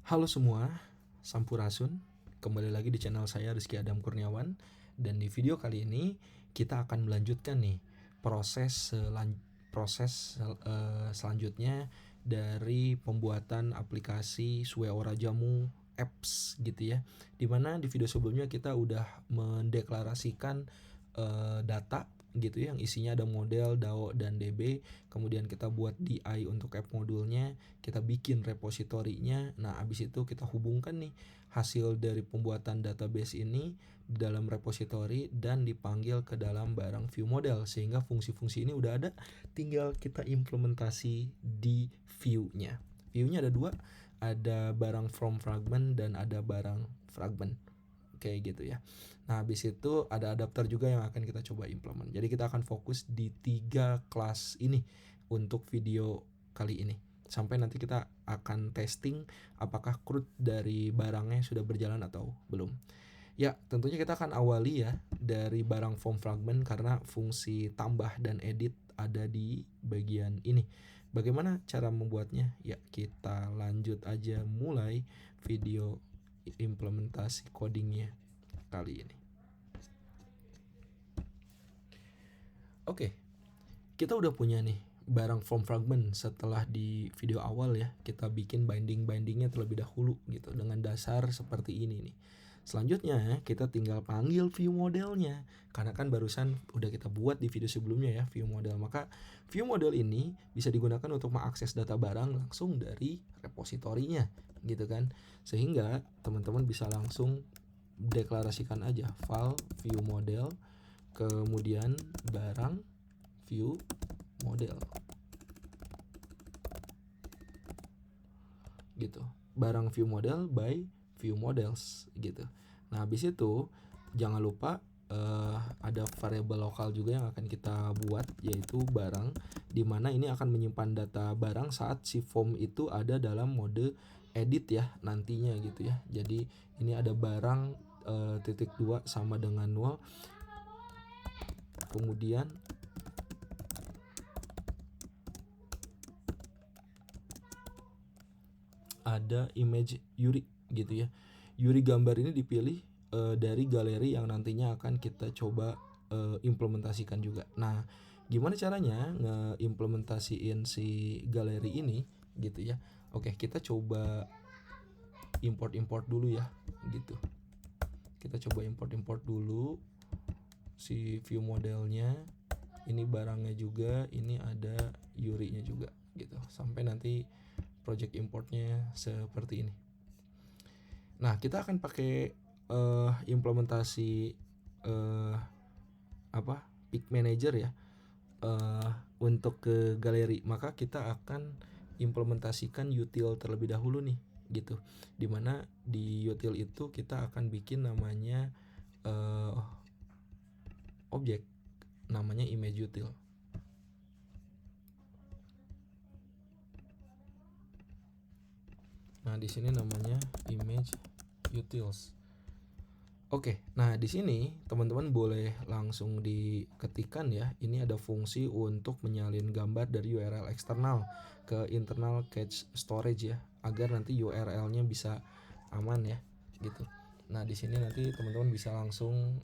Halo semua, Sampurasun. Kembali lagi di channel saya Rizky Adam Kurniawan. Dan di video kali ini kita akan melanjutkan nih selanjutnya dari pembuatan aplikasi Sueora Jamu apps gitu ya. Dimana di video sebelumnya kita udah mendeklarasikan data gitu ya, yang isinya ada model, DAO, dan DB. Kemudian kita buat DI untuk app modulnya, kita bikin repositorinya. Nah, abis itu kita hubungkan nih hasil dari pembuatan database ini di dalam repository dan dipanggil ke dalam barang view model, sehingga fungsi-fungsi ini udah ada, tinggal kita implementasi di view-nya. View-nya ada dua, ada barang from fragment dan ada barang fragment, kayak gitu ya. Nah, habis itu ada adapter juga yang akan kita coba implement. Jadi kita akan fokus di 3 kelas ini untuk video kali ini. Sampai nanti kita akan testing apakah CRUD dari barangnya sudah berjalan atau belum. Ya, tentunya kita akan awali ya dari barang form fragment karena fungsi tambah dan edit ada di bagian ini. Bagaimana cara membuatnya? Ya, kita lanjut aja mulai video implementasi codingnya kali ini. Oke, kita udah punya nih barang form fragment. Setelah di video awal ya, kita bikin bindingnya terlebih dahulu gitu dengan dasar seperti ini nih. Selanjutnya kita tinggal panggil view modelnya, karena kan barusan udah kita buat di video sebelumnya ya view model. Maka view model ini bisa digunakan untuk mengakses data barang langsung dari repositorinya gitu kan. Sehingga teman-teman bisa langsung deklarasikan aja file view model, kemudian barang view model gitu, barang view model by view models gitu. Nah, habis itu jangan lupa ada variabel lokal juga yang akan kita buat, yaitu barang, dimana ini akan menyimpan data barang saat si form itu ada dalam mode edit ya nantinya gitu ya. Jadi ini ada barang titik 2 sama dengan 0, kemudian ada image Yuri gitu ya. Yuri gambar ini dipilih dari galeri yang nantinya akan kita coba implementasikan juga. Nah, gimana caranya ngeimplementasiin si galeri ini gitu ya. Oke, kita coba import dulu ya gitu. Kita coba import dulu si view modelnya. Ini barangnya juga, ini ada Yuri-nya juga gitu. Sampai nanti project importnya seperti ini. Nah, kita akan pakai implementasi pick manager ya untuk ke galeri. Maka kita akan implementasikan util terlebih dahulu nih gitu. Dimana di util itu kita akan bikin namanya objek, namanya image util. Nah, di sini namanya image utils. Oke, nah di sini teman-teman boleh langsung diketikkan ya. Ini ada fungsi untuk menyalin gambar dari URL eksternal ke internal cache storage ya, agar nanti URL-nya bisa aman ya, gitu. Nah, di sini nanti teman-teman bisa langsung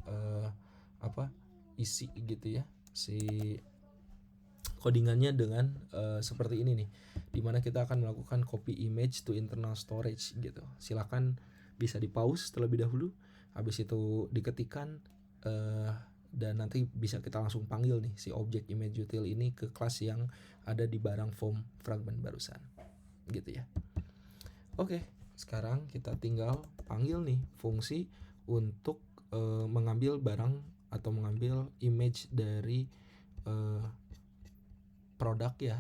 isi gitu ya si codingannya dengan seperti ini nih, dimana kita akan melakukan copy image to internal storage gitu. Silakan bisa di pause terlebih dahulu, habis itu diketikkan dan nanti bisa kita langsung panggil nih si objek image util ini ke kelas yang ada di barang form fragment barusan gitu ya. Oke, sekarang kita tinggal panggil nih fungsi untuk mengambil barang atau mengambil image dari produk ya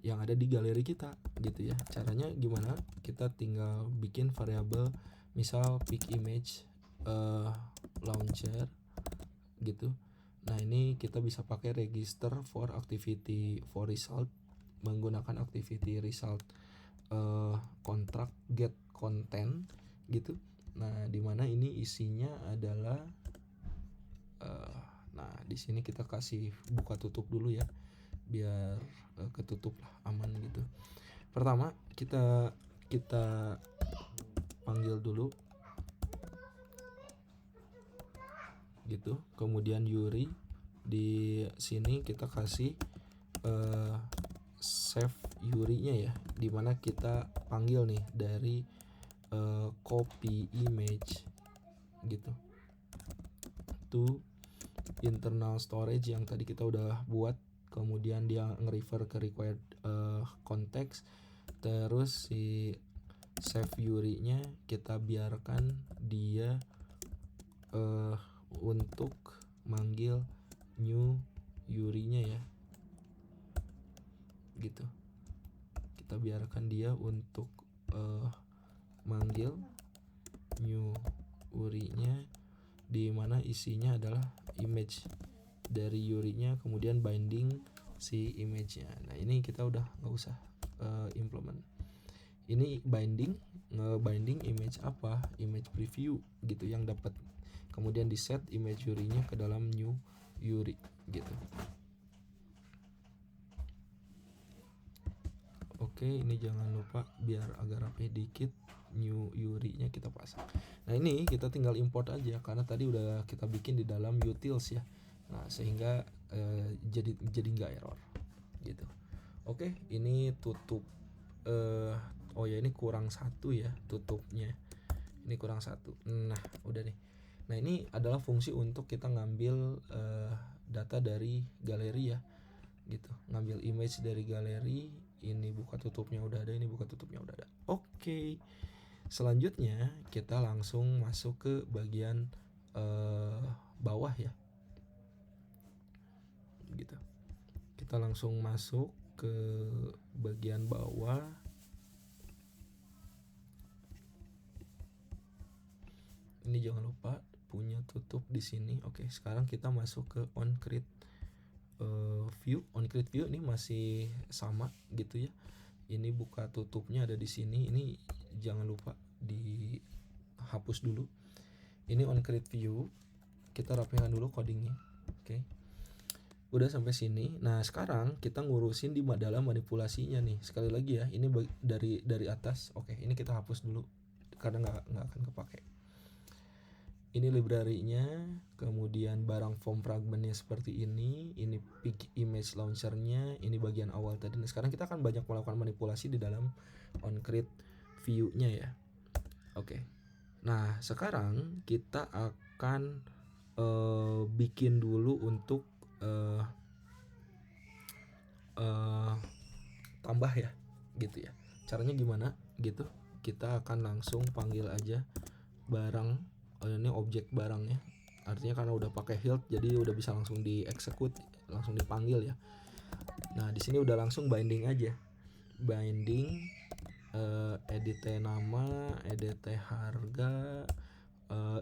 yang ada di galeri kita gitu ya. Caranya gimana? Kita tinggal bikin variabel, misal pick image launcher gitu. Nah, ini kita bisa pakai register for activity for result menggunakan activity result contract get content gitu. Nah, dimana ini isinya adalah nah di sini kita kasih buka tutup dulu ya, biar ketutup lah, aman gitu. Pertama kita kita panggil dulu gitu. Kemudian Yuri, di sini kita kasih save Yuri-nya ya, dimana kita panggil nih dari copy image gitu to internal storage yang tadi kita udah buat. Kemudian dia nge-refer ke required context. Terus si save Yuri-nya kita biarkan dia untuk manggil new Yuri-nya ya gitu. Kita biarkan dia untuk manggil new Yuri-nya, di mana isinya adalah image dari Yuri-nya, kemudian binding si image-nya. Nah ini kita udah nggak usah implement. Ini nge-binding image apa? Image preview gitu yang dapat. Kemudian di set image Yuri-nya ke dalam new Yuri gitu. Oke, ini jangan lupa biar agak rapi dikit, new Yuri-nya kita pasang. Nah ini kita tinggal import aja karena tadi udah kita bikin di dalam utils ya. Nah sehingga jadi nggak error gitu. Oke, ini tutup. Oh ya, ini kurang satu ya tutupnya. Ini kurang satu. Nah udah nih. Nah ini adalah fungsi untuk kita ngambil data dari galeri ya gitu. Ngambil image dari galeri. Ini buka tutupnya udah ada, ini buka tutupnya udah ada. Oke. Selanjutnya kita langsung masuk ke bagian bawah ya. Gitu. Kita langsung masuk ke bagian bawah. Ini jangan lupa punya tutup di sini. Oke, sekarang kita masuk ke on-create view. On-create view ini masih sama gitu ya. Ini buka tutupnya ada di sini. Ini jangan lupa dihapus dulu. Ini on-create view. Kita rapikan dulu codingnya. Oke. Udah sampai sini. Nah sekarang kita ngurusin di dalam manipulasinya nih. Sekali lagi ya, ini dari atas. Oke, ini kita hapus dulu karena nggak akan kepake. Ini library-nya, kemudian barang form fragment-nya seperti ini pick image launcher-nya, ini bagian awal tadi. Nah, sekarang kita akan banyak melakukan manipulasi di dalam on-create view-nya ya. Oke. Nah, sekarang kita akan bikin dulu untuk tambah ya, gitu ya. Caranya gimana? Gitu. Kita akan langsung panggil aja barang. Ini objek barangnya, artinya karena udah pakai health jadi udah bisa langsung di-execute, langsung dipanggil ya. Nah di sini udah langsung binding aja, binding edit nama, edit harga,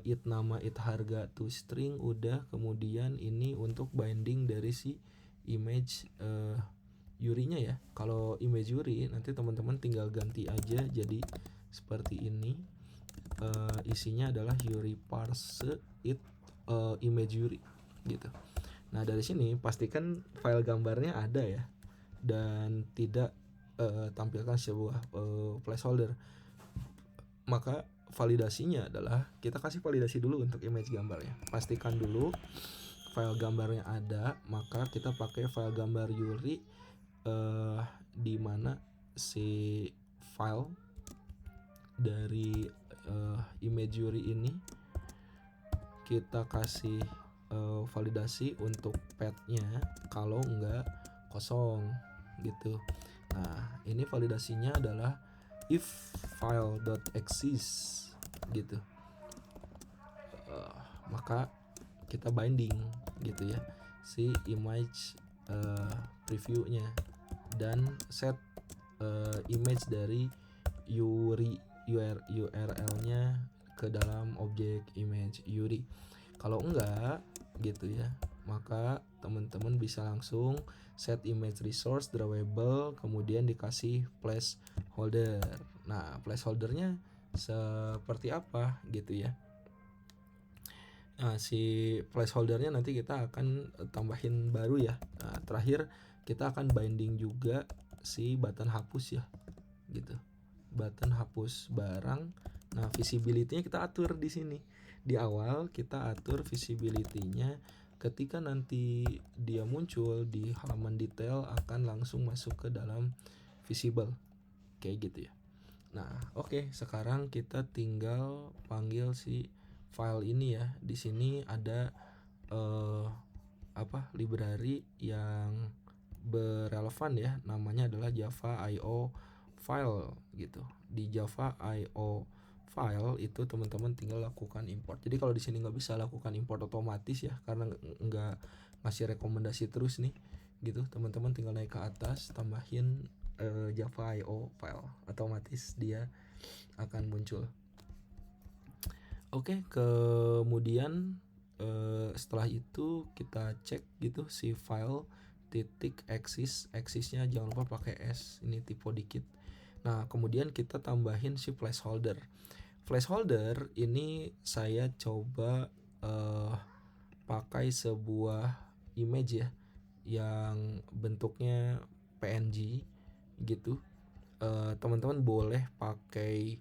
it nama, it harga to string udah. Kemudian ini untuk binding dari si image Yuri-nya ya. Kalau image Yuri nanti teman-teman tinggal ganti aja jadi seperti ini. Isinya adalah Yuri parse it image Yuri gitu. Nah dari sini pastikan file gambarnya ada ya dan tidak tampilkan sebuah placeholder. Maka validasinya adalah kita kasih validasi dulu untuk image gambarnya. Pastikan dulu file gambarnya ada, maka kita pakai file gambar Yuri di mana si file dari image Yuri ini kita kasih validasi untuk path-nya, kalau enggak kosong gitu. Nah ini validasinya adalah if file.exist gitu. Maka kita binding gitu ya si image preview-nya dan set image dari Yuri URL-nya ke dalam objek image Yuri. Kalau enggak gitu ya, maka teman-teman bisa langsung set image resource drawable, kemudian dikasih placeholder. Nah placeholdernya seperti apa gitu ya. Nah si placeholdernya nanti kita akan tambahin baru ya. Nah terakhir kita akan binding juga si button hapus ya gitu. button hapus barang. Nah, visibility-nya kita atur di sini. Di awal kita atur visibility-nya, ketika nanti dia muncul di halaman detail akan langsung masuk ke dalam visible. Kayak gitu ya. Nah, oke, sekarang kita tinggal panggil si file ini ya. Di sini ada library yang berrelevan ya, namanya adalah Java IO file gitu. Di Java IO file itu teman-teman tinggal lakukan import. Jadi kalau di sini nggak bisa lakukan import otomatis ya, karena nggak ngasih rekomendasi terus nih gitu. Teman-teman tinggal naik ke atas, tambahin Java IO file, otomatis dia akan muncul. Oke, kemudian setelah itu kita cek gitu si file titik axisnya jangan lupa pakai S, ini typo dikit. Nah, kemudian kita tambahin si placeholder ini saya coba pakai sebuah image ya yang bentuknya PNG gitu. Teman-teman boleh pakai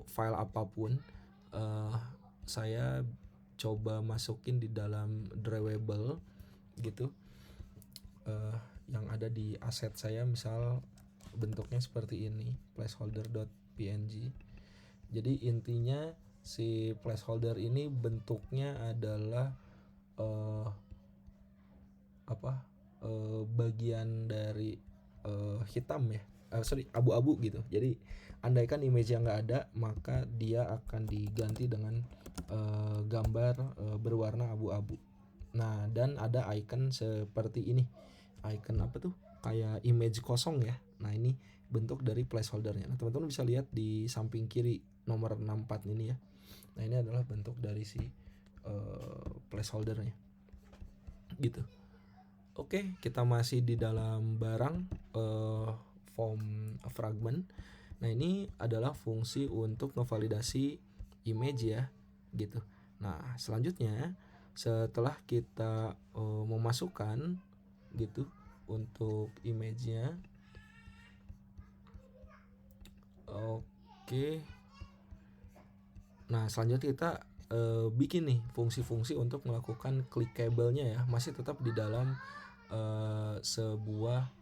file apapun. Saya coba masukin di dalam drawable gitu, yang ada di aset saya, misal bentuknya seperti ini, placeholder.png. Jadi intinya si placeholder ini bentuknya adalah bagian dari hitam ya, abu-abu gitu. Jadi andaikan image yang nggak ada, maka dia akan diganti dengan gambar berwarna abu-abu. Nah, dan ada icon seperti ini, icon kayak image kosong ya. Nah, ini bentuk dari placeholdernya. Nah, teman-teman bisa lihat di samping kiri nomor 64 ini ya. Nah, ini adalah bentuk dari si placeholdernya gitu. Oke, kita masih di dalam barang form fragment. Nah, ini adalah fungsi untuk ngevalidasi image ya gitu. Nah, selanjutnya setelah kita memasukkan gitu untuk image-nya, oke. Nah, selanjutnya kita bikin nih fungsi-fungsi untuk melakukan clickable-nya ya, masih tetap di dalam sebuah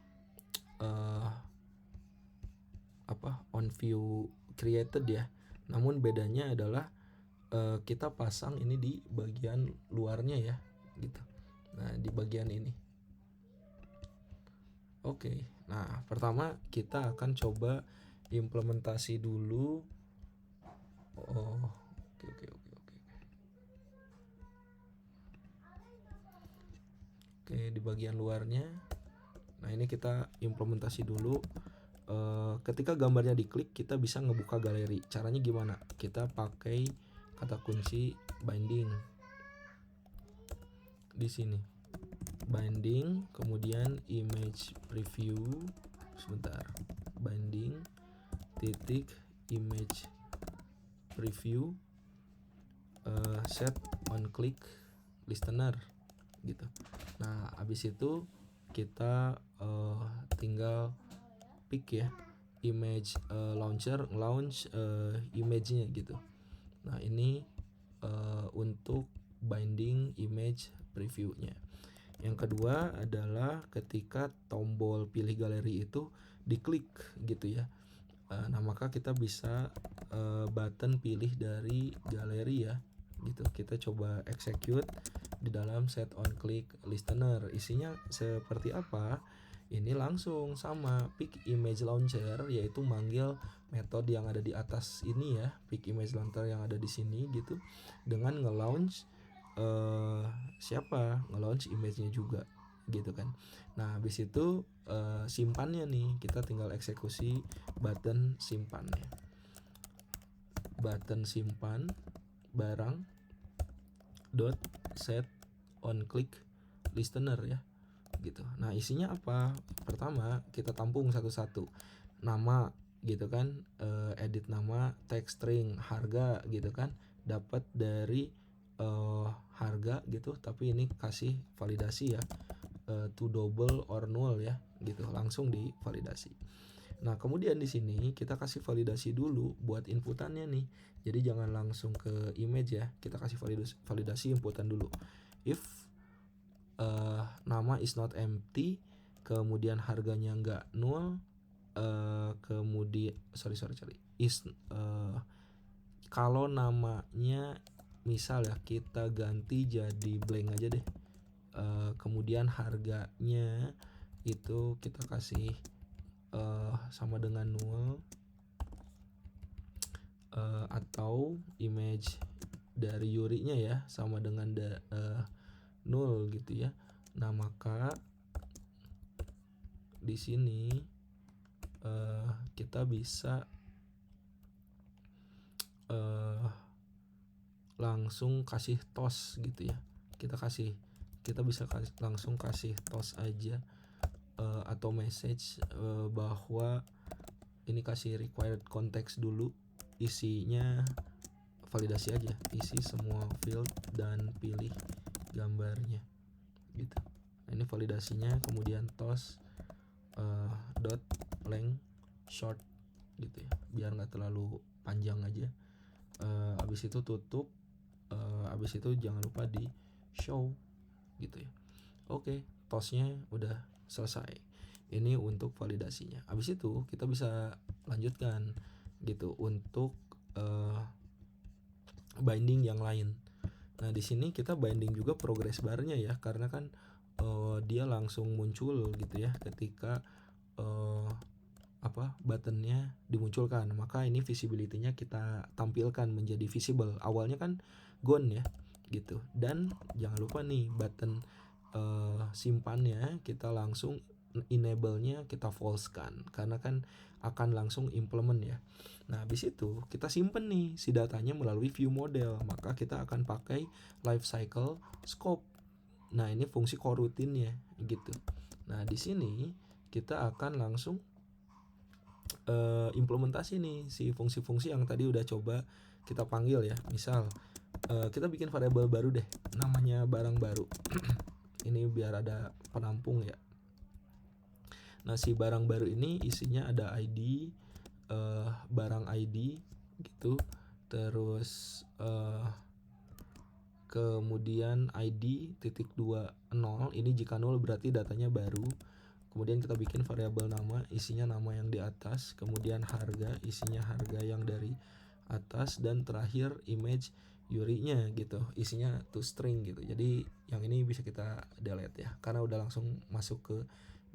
on view created ya. Namun bedanya adalah kita pasang ini di bagian luarnya ya gitu. Nah, di bagian ini. Oke. Nah, pertama kita akan coba implementasi dulu. Oke, di bagian luarnya. Nah, ini kita implementasi dulu. Ketika gambarnya diklik, kita bisa ngebuka galeri. Caranya gimana? Kita pakai kata kunci binding di sini. Binding, kemudian image preview. Sebentar. Binding titik image preview, set on click listener gitu. Nah, habis itu kita tinggal pick ya image launcher, launch image-nya gitu. Nah, ini untuk binding image preview-nya. Yang kedua adalah ketika tombol pilih galeri itu diklik gitu ya. Nah, maka kita bisa button pilih dari galeri ya gitu. Kita coba execute di dalam set on click listener. Isinya seperti apa? Ini langsung sama pick image launcher, yaitu manggil metode yang ada di atas ini ya, pick image launcher yang ada di sini gitu, dengan nge-launch nge-launch image-nya juga gitu kan. Nah, habis itu simpannya nih, kita tinggal eksekusi button simpannya. Button simpan barang dot set on click listener ya gitu. Nah, isinya apa? Pertama, kita tampung satu-satu. Nama gitu kan, edit nama, text string, harga gitu kan, dapat dari harga gitu, tapi ini kasih validasi ya, to double or null ya gitu, langsung divalidasi. Nah, kemudian di sini kita kasih validasi dulu buat inputannya nih. Jadi jangan langsung ke image ya. Kita kasih validasi inputan dulu. If nama is not empty, kemudian harganya nggak null, kemudian kalau namanya misal ya kita ganti jadi blank aja deh. Kemudian harganya itu kita kasih sama dengan null, atau image dari Yuri-nya ya sama dengan null gitu ya. Nah, maka di sini kita bisa langsung kasih toss gitu ya. Kita bisa langsung kasih toss aja, atau message bahwa ini kasih required context dulu, isinya validasi aja, isi semua field dan pilih gambarnya gitu. Nah, ini validasinya, kemudian toss dot length short gitu ya, biar nggak terlalu panjang aja. Habis itu tutup, habis itu jangan lupa di show gitu ya. Oke, tossnya udah selesai. Ini untuk validasinya. Habis itu kita bisa lanjutkan gitu untuk binding yang lain. Nah, di sini kita binding juga progress barnya ya, karena kan dia langsung muncul gitu ya ketika buttonnya dimunculkan. Maka ini visibility-nya kita tampilkan menjadi visible. Awalnya kan gone ya gitu. Dan jangan lupa nih button simpannya kita langsung enable-nya kita false kan, karena kan akan langsung implement ya. Nah, habis itu kita simpen nih si datanya melalui view model, maka kita akan pakai lifecycle scope. Nah, ini fungsi coroutine-nya gitu. Nah, di sini kita akan langsung implementasi nih si fungsi-fungsi yang tadi udah coba kita panggil ya. Misal kita bikin variabel baru deh, namanya barang baru. Ini biar ada penampung ya. Nah, si barang baru ini isinya ada ID, barang ID gitu. Terus kemudian ID .20, ini jika 0 berarti datanya baru. Kemudian kita bikin variabel nama, isinya nama yang di atas. Kemudian harga, isinya harga yang dari atas. Dan terakhir image Yuri-nya gitu, isinya toString gitu. Jadi yang ini bisa kita delete ya, karena udah langsung masuk ke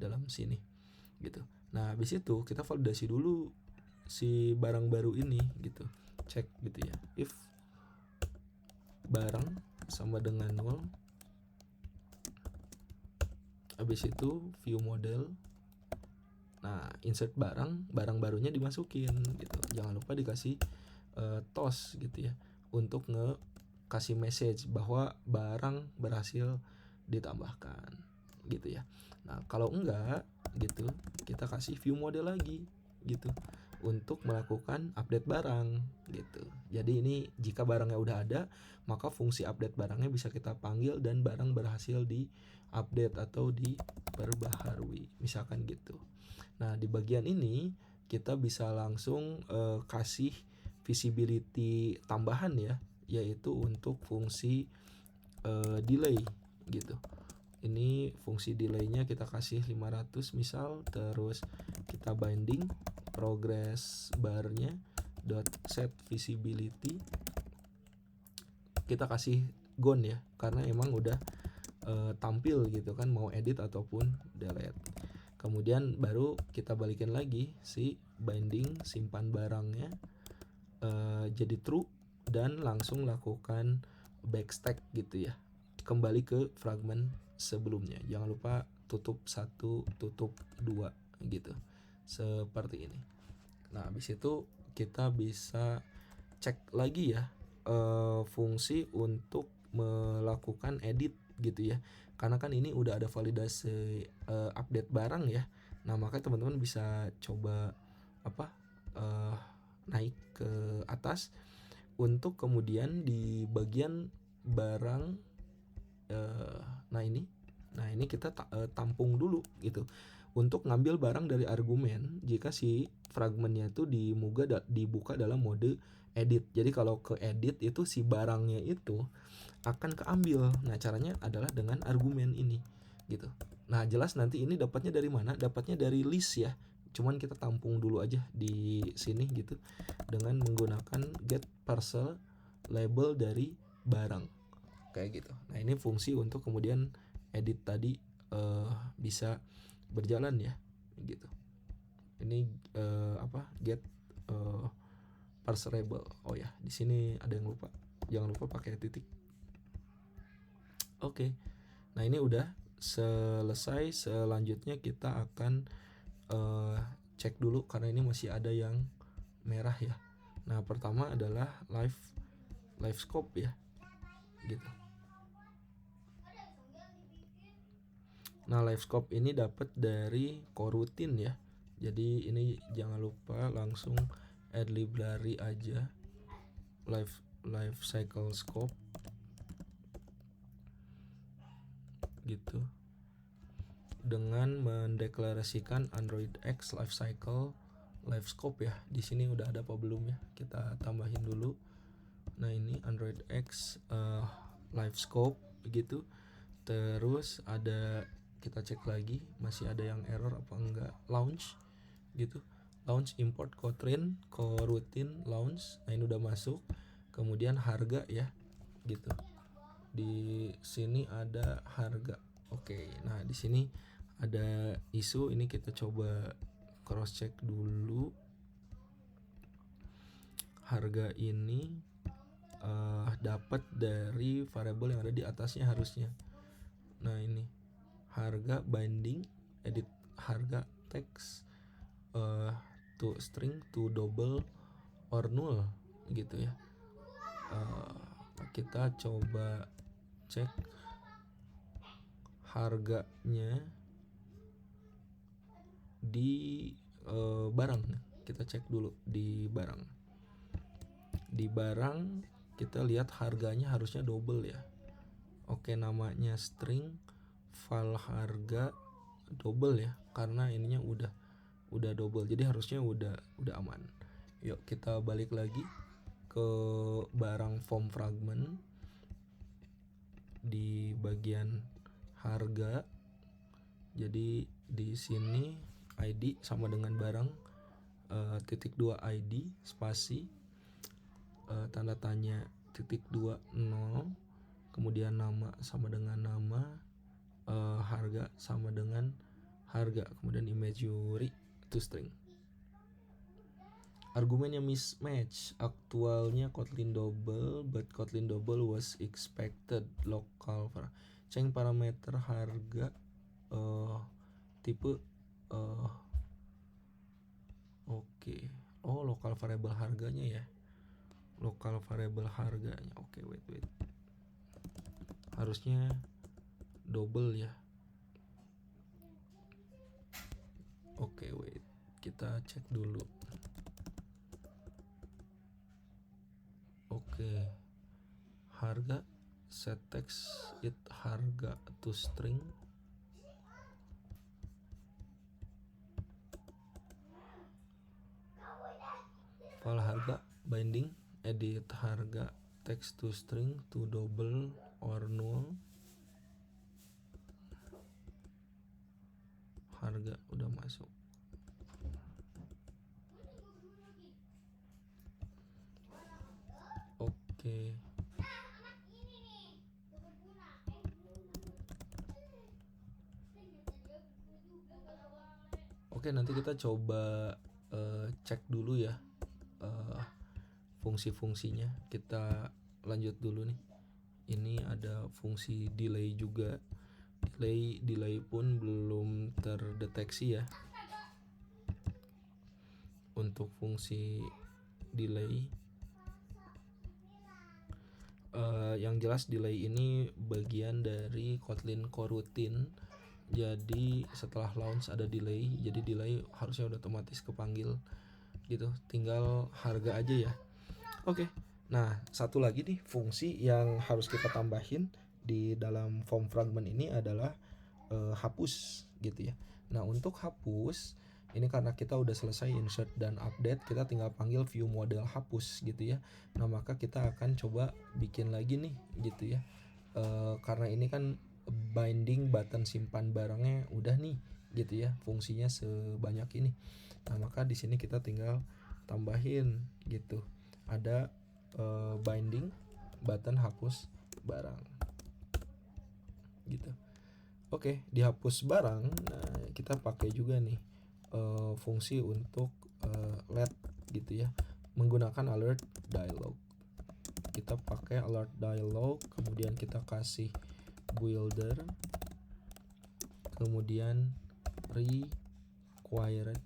dalam sini gitu. Nah, habis itu kita validasi dulu si barang baru ini gitu. Cek gitu ya, if barang sama dengan 0, habis itu view model. Nah, insert barang barunya dimasukin gitu. Jangan lupa dikasih toss gitu ya, untuk kasih message bahwa barang berhasil ditambahkan gitu ya. Nah, kalau enggak gitu, kita kasih view model lagi gitu untuk melakukan update barang gitu. Jadi ini jika barangnya udah ada, maka fungsi update barangnya bisa kita panggil dan barang berhasil di update atau diperbaharui misalkan gitu. Nah, di bagian ini kita bisa langsung kasih visibility tambahan ya, yaitu untuk fungsi delay gitu. Ini fungsi delaynya kita kasih 500 misal. Terus kita binding progress barnya dot set visibility, kita kasih gone ya, karena emang udah tampil gitu kan, mau edit ataupun delete. Kemudian baru kita balikin lagi si binding simpan barangnya jadi true, dan langsung lakukan backstack gitu ya, kembali ke fragment sebelumnya. Jangan lupa tutup 1, tutup 2 gitu, seperti ini. Nah, habis itu kita bisa cek lagi ya fungsi untuk melakukan edit gitu ya, karena kan ini udah ada validasi update barang ya. Nah, maka teman-teman bisa coba naik ke atas untuk kemudian di bagian barang, nah ini kita tampung dulu gitu untuk ngambil barang dari argumen jika si fragmennya itu dibuka dalam mode edit. Jadi kalau ke edit itu si barangnya itu akan keambil. Nah, caranya adalah dengan argumen ini gitu. Nah, jelas nanti ini dapatnya dari mana? Dapatnya dari list ya. Cuman kita tampung dulu aja di sini gitu dengan menggunakan get parcel label dari barang kayak gitu. Nah, ini fungsi untuk kemudian edit tadi bisa berjalan ya gitu. Ini get parse label. Oh ya, di sini ada yang lupa. Jangan lupa pakai titik. Oke. Nah, ini udah selesai. Selanjutnya kita akan cek dulu karena ini masih ada yang merah ya. Nah, pertama adalah live scope ya. Gitu. Nah, live scope ini dapat dari coroutine ya. Jadi ini jangan lupa langsung add library aja live cycle scope gitu. Dengan mendeklarasikan Android X live cycle live scope ya. Di sini udah ada apa belum ya? Kita tambahin dulu. Nah, ini Android X live scope begitu. Terus ada, kita cek lagi masih ada yang error apa enggak, launch gitu. Launch import coroutine launch. Nah, ini udah masuk. Kemudian harga ya gitu. Di sini ada harga. Oke. Nah, di sini ada isu, ini kita coba cross check dulu. Harga ini dapat dari variabel yang ada di atasnya harusnya. Nah, ini harga binding edit harga text to string to double or null gitu ya. Kita coba cek harganya di barang. Kita cek dulu di barang. Di barang kita lihat harganya harusnya double ya. Oke, namanya string, file harga double ya, karena ininya udah double. Jadi harusnya udah aman. Yuk kita balik lagi ke barang form fragment di bagian harga. Jadi di sini ID sama dengan barang, titik 2 ID spasi tanda tanya titik 2 0, kemudian nama sama dengan nama, harga sama dengan harga, kemudian imagery to string. Argumennya mismatch, aktualnya Kotlin double but Kotlin double was expected local change parameter harga tipe oke. Oh, lokal variable harganya ya. Lokal variable harganya. Oke, wait. Harusnya double ya. Oke, wait. Kita cek dulu. Oke. Harga set text it harga to string. File harga binding edit harga text to string to double or null. Harga udah masuk. Oke. Oke, nanti kita coba cek dulu ya fungsi-fungsinya. Kita lanjut dulu nih. Ini ada fungsi delay juga. Delay pun belum terdeteksi ya. Untuk fungsi delay, yang jelas delay ini bagian dari Kotlin coroutine. Jadi setelah launch ada delay, jadi delay harusnya udah otomatis kepanggil gitu, tinggal harga aja ya. Oke. Nah, satu lagi nih fungsi yang harus kita tambahin di dalam form fragment ini adalah hapus gitu ya. Nah untuk hapus ini karena kita udah selesai insert dan update, kita tinggal panggil view model hapus gitu ya. Nah maka kita akan coba bikin lagi nih gitu ya. Karena ini kan binding button simpan barangnya udah nih gitu ya, fungsinya sebanyak ini. Nah maka di sini kita tinggal tambahin gitu, ada binding button hapus barang gitu. Oke, dihapus barang, nah kita pakai juga nih fungsi untuk LED gitu ya, menggunakan alert dialog. Kita pakai alert dialog, kemudian kita kasih builder, kemudian required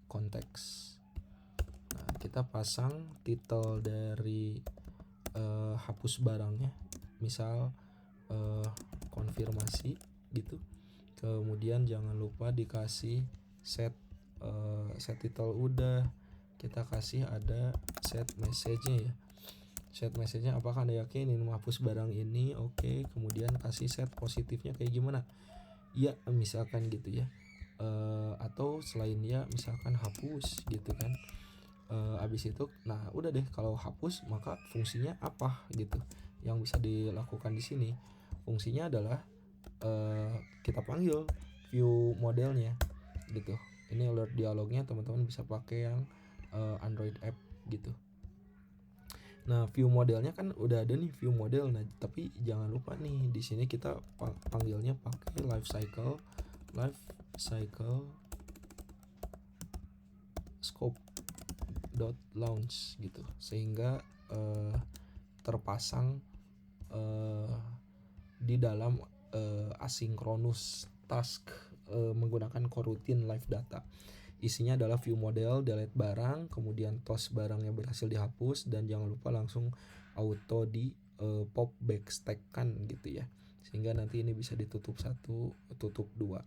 context. Nah, kita pasang title dari hapus barangnya, misal konfirmasi gitu. Kemudian jangan lupa dikasih set title udah, kita kasih ada set message-nya ya. Set message-nya apakah Anda yakin ingin menghapus barang ini? Oke, kemudian kasih set positifnya kayak gimana? Ya, misalkan gitu ya. Atau selain ya misalkan hapus gitu kan. Abis itu nah udah deh, kalau hapus maka fungsinya apa gitu yang bisa dilakukan di sini. Fungsinya adalah kita panggil view modelnya gitu. Ini alert dialognya, teman-teman bisa pakai yang Android app gitu. Nah view modelnya kan udah ada nih view model. Nah tapi jangan lupa nih di sini kita panggilnya pakai life cycle scope dot launch gitu, sehingga terpasang di dalam asynchronous task menggunakan coroutine live data. Isinya adalah view model, delete barang, kemudian toss barangnya berhasil dihapus, dan jangan lupa langsung auto di pop back stack kan gitu ya, sehingga nanti ini bisa ditutup 1, tutup 2.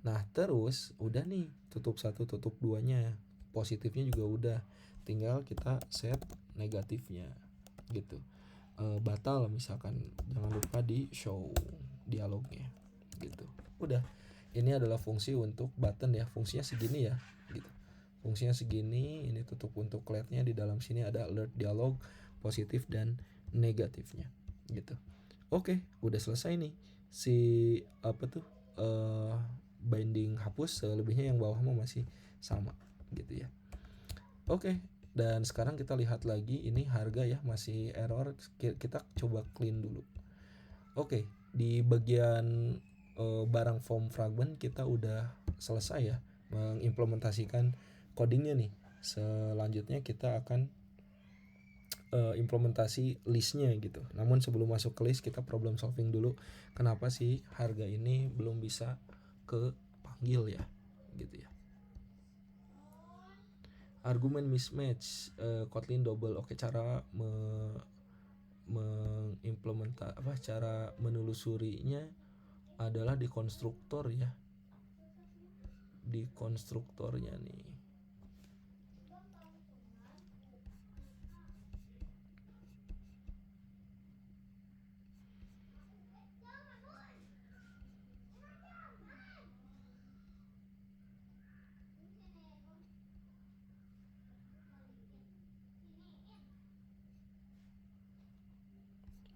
Nah terus udah nih, tutup 1 tutup 2 nya, positifnya juga udah, tinggal kita set negatifnya gitu. Batal misalkan, jangan lupa di show dialognya gitu. Udah, ini adalah fungsi untuk button ya, fungsinya segini ya gitu. Fungsinya segini, ini tutup untuk LED-nya, di dalam sini ada alert dialog positif dan negatifnya gitu. Oke, udah selesai nih si apa tuh binding hapus, selebihnya yang bawah mah masih sama gitu ya. Oke, dan sekarang kita lihat lagi ini harga ya, masih error, kita coba clean dulu. Oke, di bagian barang form fragment kita udah selesai ya mengimplementasikan codingnya nih. Selanjutnya kita akan implementasi listnya gitu. Namun sebelum masuk ke list, kita problem solving dulu kenapa sih harga ini belum bisa kepanggil ya gitu ya. Argumen mismatch, Kotlin double. Oke, cara cara menelusurinya adalah di konstruktor ya, di konstruktornya nih.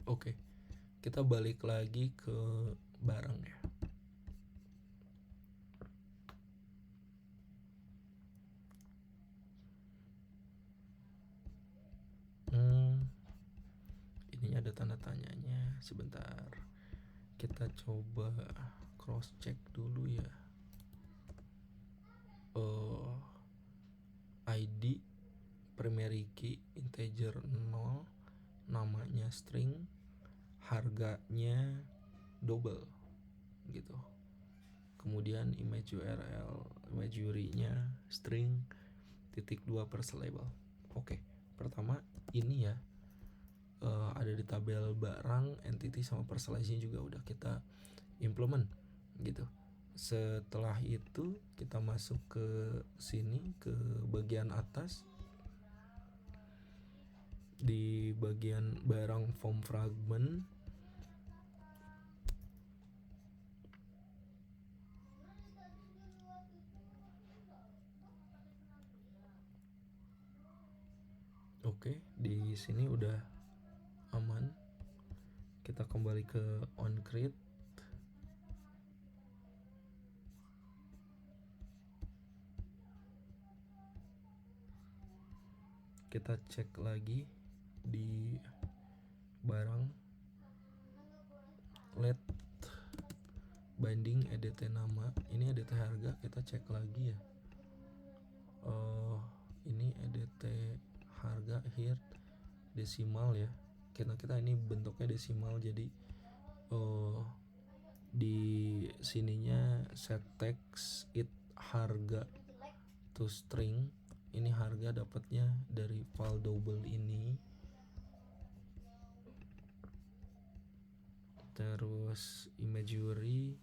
Oke, kita balik lagi ke barang ya. Ininya ada tanda tanyanya, sebentar. Kita coba cross check dulu ya. ID primary key integer 0, namanya string, harganya double gitu. Kemudian image URL, imagery-nya string .2 per label. Oke, pertama ini ya ada di tabel barang, entity sama personalization juga udah kita implement gitu. Setelah itu kita masuk ke sini, ke bagian atas, di bagian barang form fragment. Oke, di sini udah aman. Kita kembali ke onCreate. Kita cek lagi di barang, let binding edt nama, ini edt harga, kita cek lagi ya. Ini edt harga here desimal ya. Kita ini bentuknya desimal, jadi di sininya set text it harga to string. Ini harga dapatnya dari file double ini. Terus imagery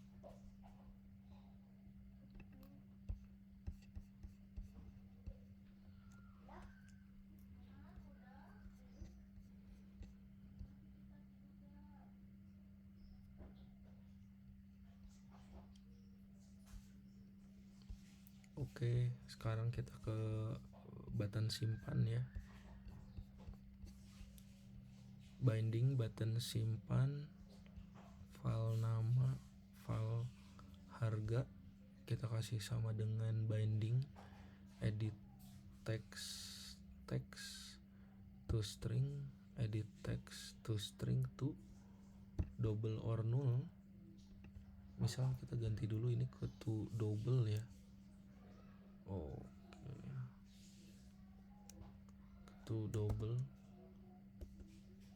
Oke, sekarang kita ke button simpan ya. Binding button simpan, file nama, file harga, kita kasih sama dengan binding edit text to string, edit text to string to double or null. Misal kita ganti dulu ini ke to double ya. Oke, to double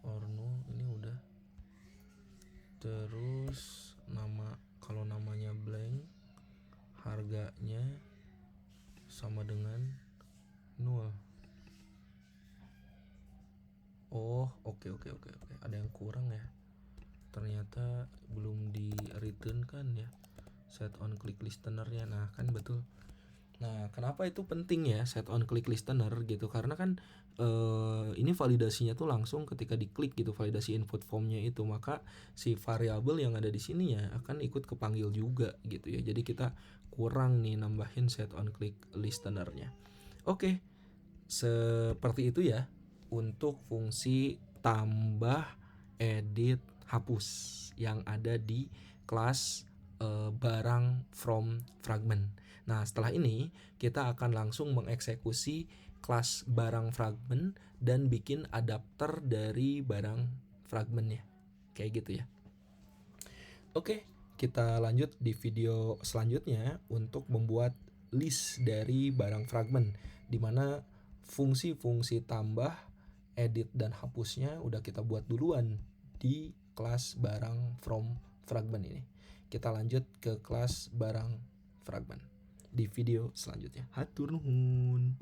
or null ini udah. Terus nama, kalau namanya blank, harganya sama dengan null. Oke. Ada yang kurang ya. Ternyata belum di return kan ya set on click listener-nya. Nah, kan betul. Nah, kenapa itu penting ya set on click listener gitu? Karena kan ini validasinya tuh langsung ketika diklik gitu, validasi input formnya itu, maka si variabel yang ada di sini ya akan ikut kepanggil juga gitu ya. Jadi kita kurang nih nambahin set on click listener-nya. Oke, seperti itu ya untuk fungsi tambah, edit, hapus yang ada di kelas barang from fragment. Nah, setelah ini kita akan langsung mengeksekusi kelas barang fragment dan bikin adapter dari barang fragmentnya. Kayak gitu ya. Oke, kita lanjut di video selanjutnya untuk membuat list dari barang fragment, dimana fungsi-fungsi tambah, edit, dan hapusnya udah kita buat duluan di kelas barang from fragment ini. Kita lanjut ke kelas barang fragment di video selanjutnya. Hatur nuhun.